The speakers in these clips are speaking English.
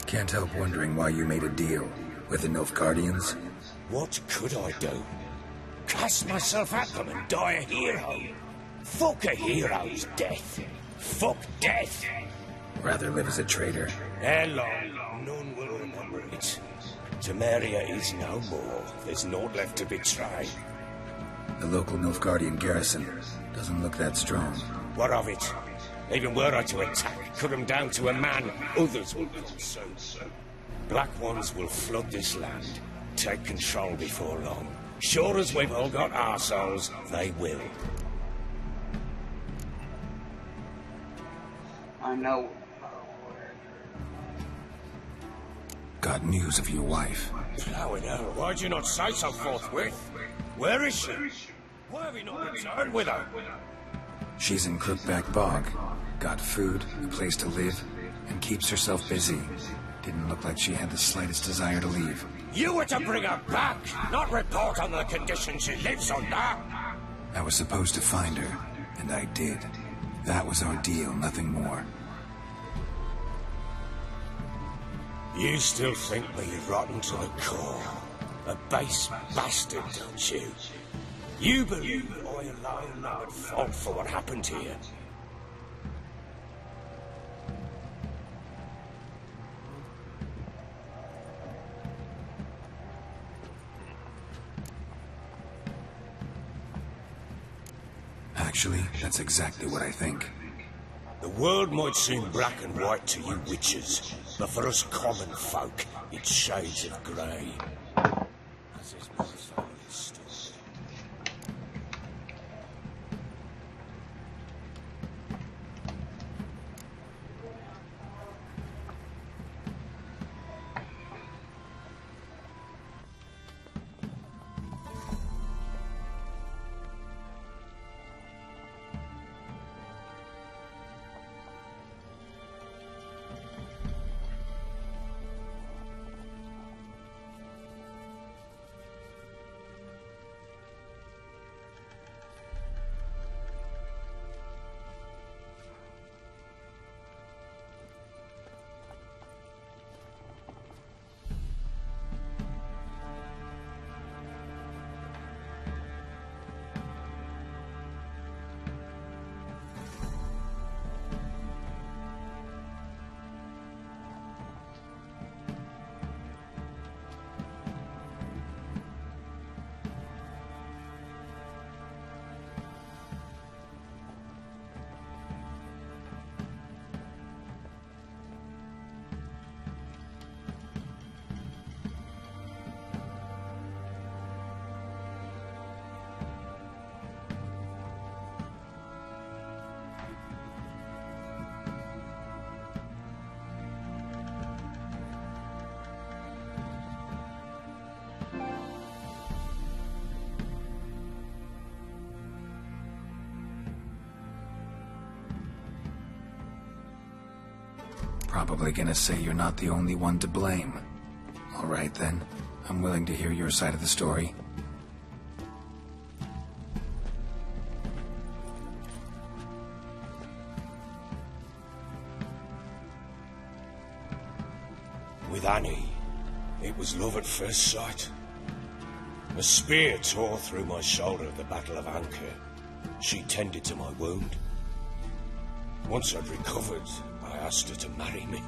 Can't help wondering why you made a deal with the Nilfgaardians. What could I do? Cast myself at them and die a hero? Fuck a hero's death. Fuck death. Rather live as a traitor. Ere long, none will remember it. Temeria is no more. There's naught left to betray. The local Nilfgaardian garrison doesn't look that strong. What of it? Even were I to attack, cut them down to a man, others will come soon. Black Ones will flood this land, take control before long. Sure as we've all got arseholes, they will. I know. Got news of your wife. Plowing hell, why'd you not say so forthwith? Where is she? Why have we not returned with her? She's in Crookback Bog. Got food, a place to live, and keeps herself busy. Didn't look like she had the slightest desire to leave. You were to bring her back, not report on the conditions she lives under. I was supposed to find her, and I did. That was our deal, nothing more. You still think me rotten to the core. A base bastard, don't you? You believe that I alone am at fault for what happened here. Actually, that's exactly what I think. The world might seem black and white to you witches, but for us common folk, it's shades of grey. As is my family story. Probably gonna say you're not the only one to blame. All right then, I'm willing to hear your side of the story. With Annie, it was love at first sight. A spear tore through my shoulder at the Battle of Anchor. She tended to my wound. Once I'd recovered, I asked her to marry me.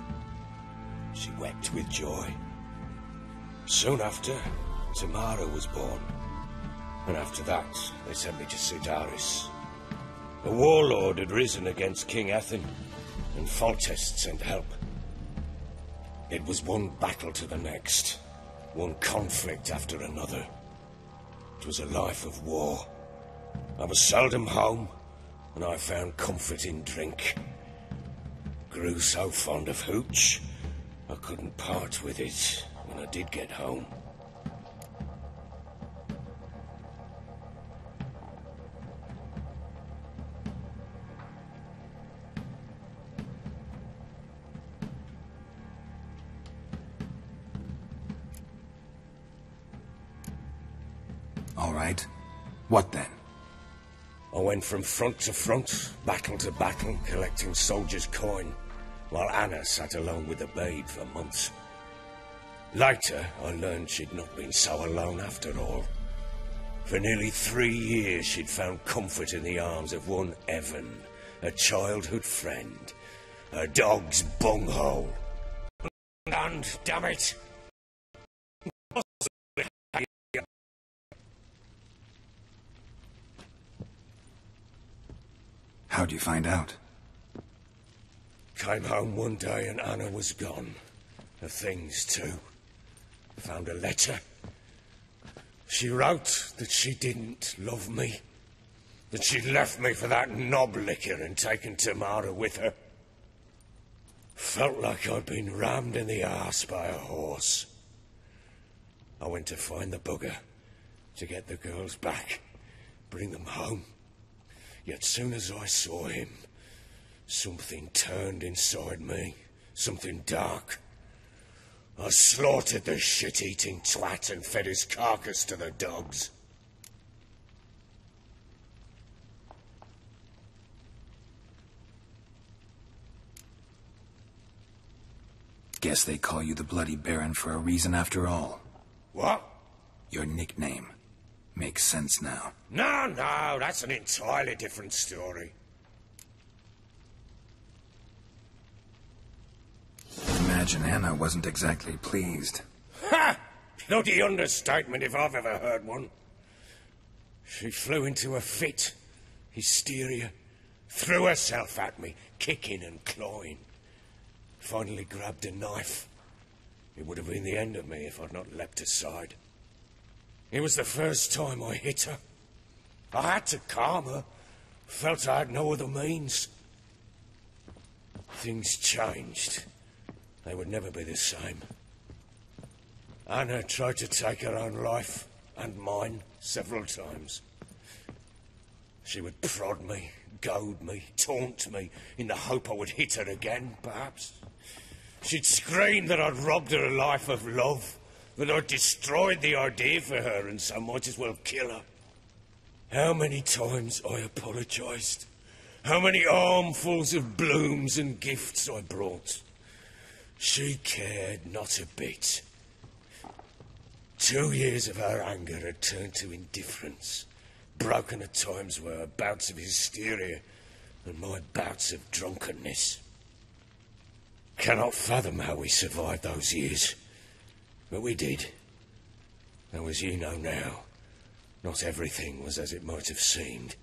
She wept with joy. Soon after, Tamara was born. And after that, they sent me to Cidaris. A warlord had risen against King Ethain, and Foltest sent help. It was one battle to the next, one conflict after another. It was a life of war. I was seldom home, and I found comfort in drink. Grew so fond of hooch, I couldn't part with it when I did get home. All right. What then? I went from front to front, battle to battle, collecting soldiers' coin. while Anna sat alone with the babe for months. Later, I learned she'd not been so alone after all. For nearly 3 years, she'd found comfort in the arms of one Evan, a childhood friend, a dog's bunghole. And, damn it, How'd you find out? Came home one day and Anna was gone. Her things, too. Found a letter. She wrote that she didn't love me. That she'd left me for that knob licker and taken Tamara with her. Felt like I'd been rammed in the arse by a horse. I went to find the bugger, to get the girls back, bring them home. Yet soon as I saw him, something turned inside me, something dark. I slaughtered the shit-eating twat and fed his carcass to the dogs. Guess they call you the Bloody Baron for a reason after all. What? Your nickname. Makes sense now. No, that's an entirely different story. Imagine Anna wasn't exactly pleased. Ha! Bloody understatement if I've ever heard one. She flew into a fit. Hysteria. Threw herself at me, kicking and clawing. Finally grabbed a knife. It would have been the end of me if I'd not leapt aside. It was the first time I hit her. I had to calm her. Felt I had no other means. Things changed. They would never be the same. Anna tried to take her own life, and mine, several times. She would prod me, goad me, taunt me, in the hope I would hit her again, perhaps. She'd scream that I'd robbed her life of love, that I'd destroyed the idea for her and so might as well kill her. How many times I apologised. How many armfuls of blooms and gifts I brought. She cared not a bit. 2 years of her anger had turned to indifference, broken at times by her bouts of hysteria and my bouts of drunkenness. Cannot fathom how we survived those years. But we did. Though as you know now, not everything was as it might have seemed.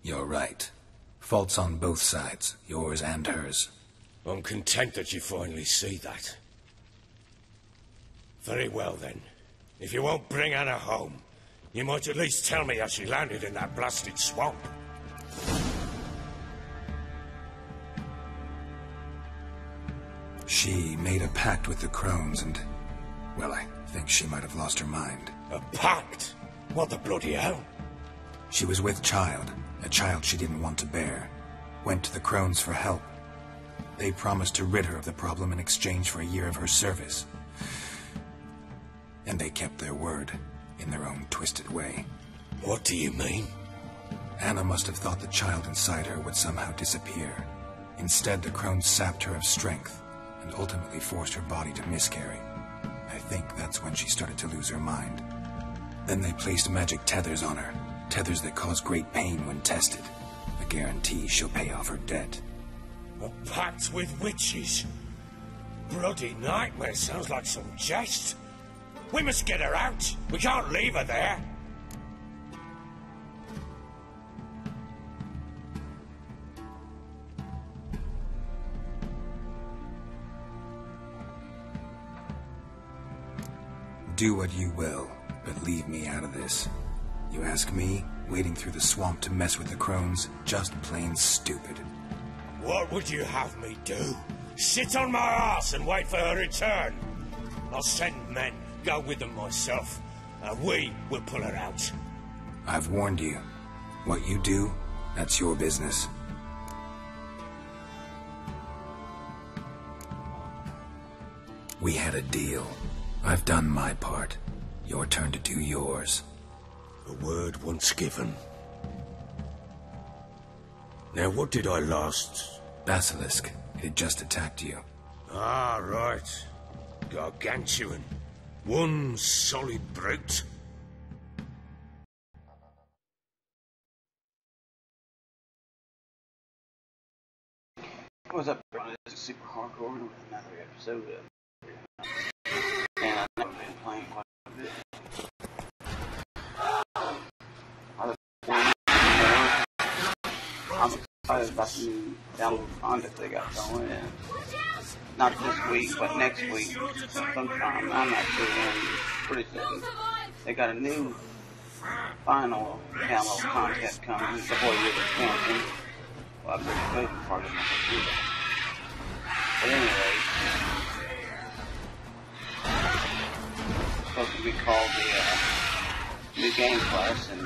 You're right. Faults on both sides, yours and hers. I'm content that you finally see that. Very well then. If you won't bring Anna home, you might at least tell me how she landed in that blasted swamp. She made a pact with the crones and... well, I think she might have lost her mind. A pact? What the bloody hell? She was with child, a child she didn't want to bear. Went to the crones for help. They promised to rid her of the problem in exchange for a year of her service. And they kept their word, in their own twisted way. What do you mean? Anna must have thought the child inside her would somehow disappear. Instead, the crones sapped her of strength, and ultimately forced her body to miscarry. I think that's when she started to lose her mind. Then they placed magic tethers on her, tethers that cause great pain when tested. A guarantee she'll pay off her debt. A pact with witches? Bloody nightmare, sounds like some jest. We must get her out. We can't leave her there. Do what you will, but leave me out of this. You ask me, wading through the swamp to mess with the crones, just plain stupid. What would you have me do? Sit on my arse and wait for her return? I'll send men, go with them myself, and we will pull her out. I've warned you. What you do, that's your business. We had a deal. I've done my part. Your turn to do yours. A word once given. Now, what did I last... Basilisk. It had just attacked you. Ah, right. Gargantuan. One solid brute. What's up, everyone? This is Super Hardcore with another episode of... And I've never been playing quite a bit. I'm excited about the new download content they got going in. Not this week, but next week. Sometime. I'm not sure when. Pretty soon. They got a new final download content coming before you're expansion. Well, I'm pretty moving part of my computer. But anyway, it's supposed to be called the New Game Plus, and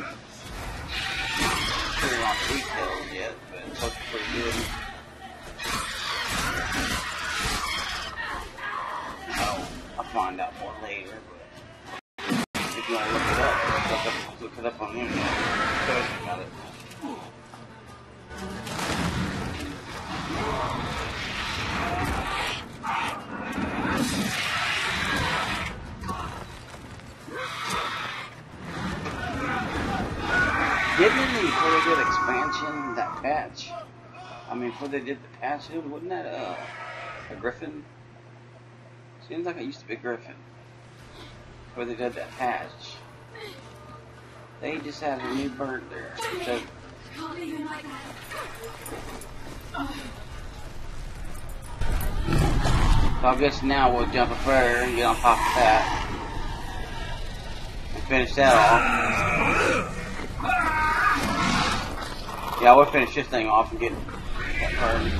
clear on the details yet, but it's supposed to be pretty good. I'll find out more later, but if you want to look it up on the internet, tell you about it. Didn't they, before they did expansion, that patch? I mean, before they did the patch, wasn't that a griffin? Seems like it used to be a griffin. Before they did that patch. They just had a new bird there. So, I guess now we'll jump a fur and get on top of that. And finish that off. Yeah, we'll finish this thing off and get that bird.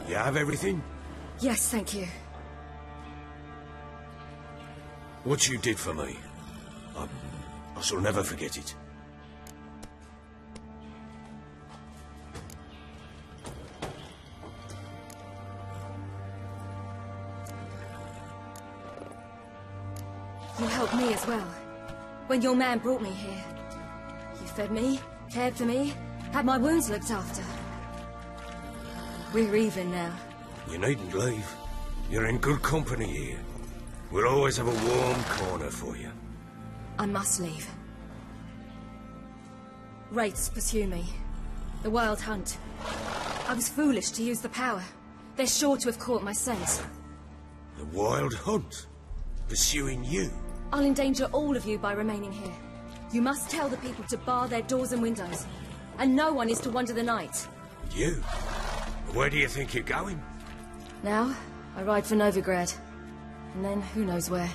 You have everything? Yes, thank you. What you did for me, I shall never forget it. You helped me as well. When your man brought me here. You fed me, cared for me, had my wounds looked after. We're even now. You needn't leave. You're in good company here. We'll always have a warm corner for you. I must leave. Wraiths pursue me. The Wild Hunt. I was foolish to use the power. They're sure to have caught my scent. The Wild Hunt? Pursuing you? I'll endanger all of you by remaining here. You must tell the people to bar their doors and windows. And no one is to wander the night. You? Where do you think you're going? Now, I ride for Novigrad. And then, who knows where.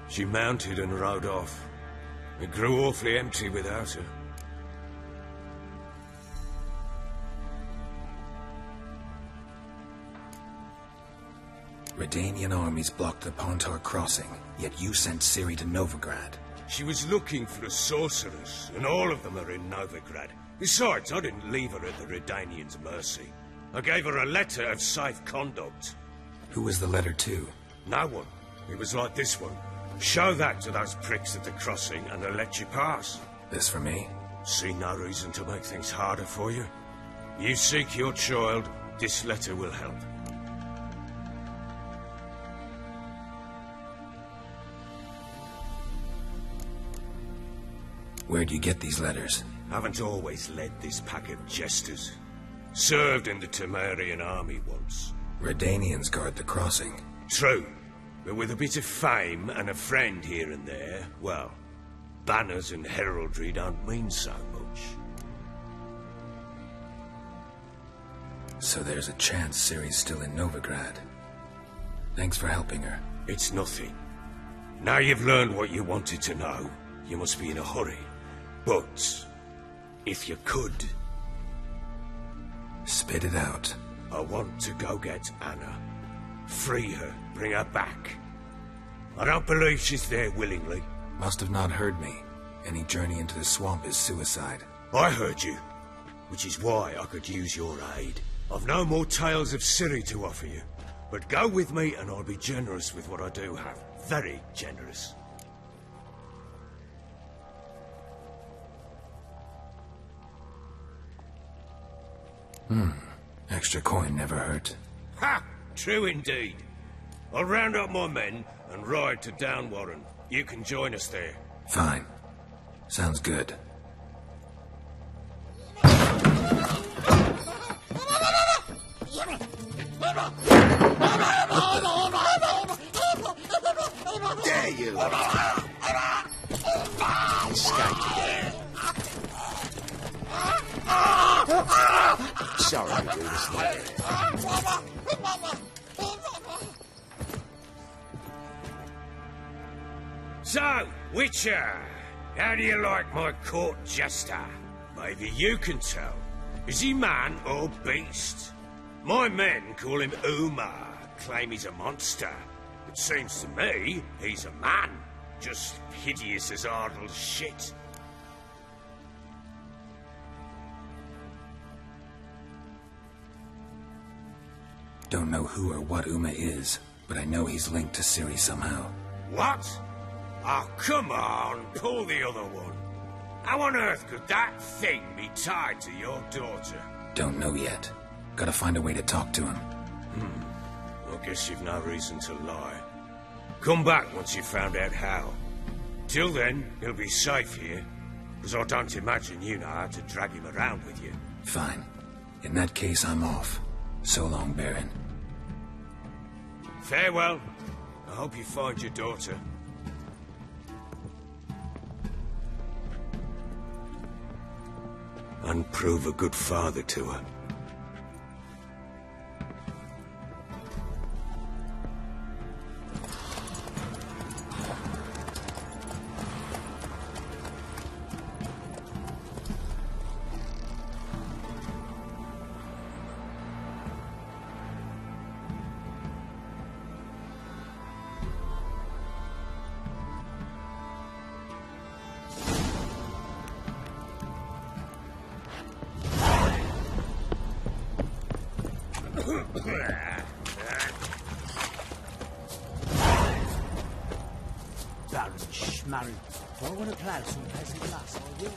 She mounted and rode off. It grew awfully empty without her. Redanian armies blocked the Pontar crossing, yet you sent Ciri to Novigrad. She was looking for a sorceress, and all of them are in Novigrad. Besides, I didn't leave her at the Redanians' mercy. I gave her a letter of safe conduct. Who was the letter to? No one. It was like this one. Show that to those pricks at the crossing and they'll let you pass. This for me? See no reason to make things harder for you. You seek your child, this letter will help. Where'd you get these letters? Haven't always led this pack of jesters. Served in the Temerian army once. Redanians guard the crossing. True, but with a bit of fame and a friend here and there, well, banners and heraldry don't mean so much. So there's a chance Ciri's still in Novigrad. Thanks for helping her. It's nothing. Now you've learned what you wanted to know, you must be in a hurry. But, if you could... Spit it out. I want to go get Anna. Free her, bring her back. I don't believe she's there willingly. Must have not heard me. Any journey into the swamp is suicide. I heard you, which is why I could use your aid. I've no more tales of Ciri to offer you, but go with me and I'll be generous with what I do have. Very generous. Extra coin never hurt. Ha! True indeed. I'll round up my men and ride to Downwarren. You can join us there. Fine. Sounds good. There you are. Escaped again. Sorry to do this later. So, Witcher, how do you like my court jester? Maybe you can tell. Is he man or beast? My men call him Umar, claim he's a monster. It seems to me he's a man, just hideous as Ardle's shit. Don't know who or what Uma is, but I know he's linked to Ciri somehow. What? Oh, come on, pull the other one. How on earth could that thing be tied to your daughter? Don't know yet. Gotta find a way to talk to him. I guess you've no reason to lie. Come back once you've found out how. Till then, he'll be safe here, because I don't imagine you know how to drag him around with you. Fine. In that case, I'm off. So long, Baron. Farewell. I hope you find your daughter. And prove a good father to her. Baron Schmarren. Do I want to play some peasant lass? I will.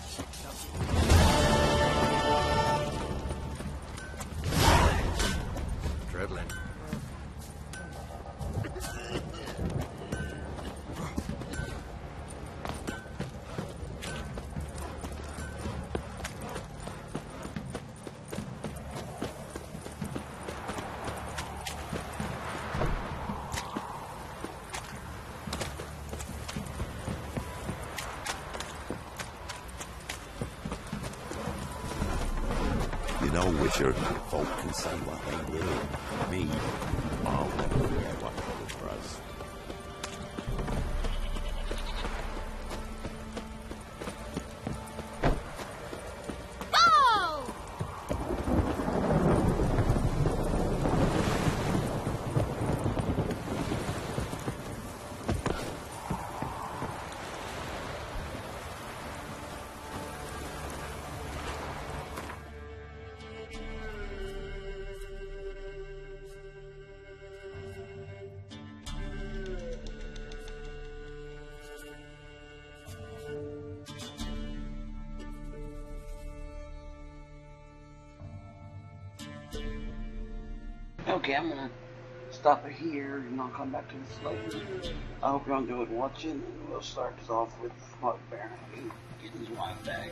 Dribbling. You know, Witcher, folk can say what they will. Me, I'll never forget what they did for us. Okay, I'm gonna stop it here and I'll come back to this later. I hope y'all enjoyed watching, and we'll start this off with Mark Barron getting his wife back.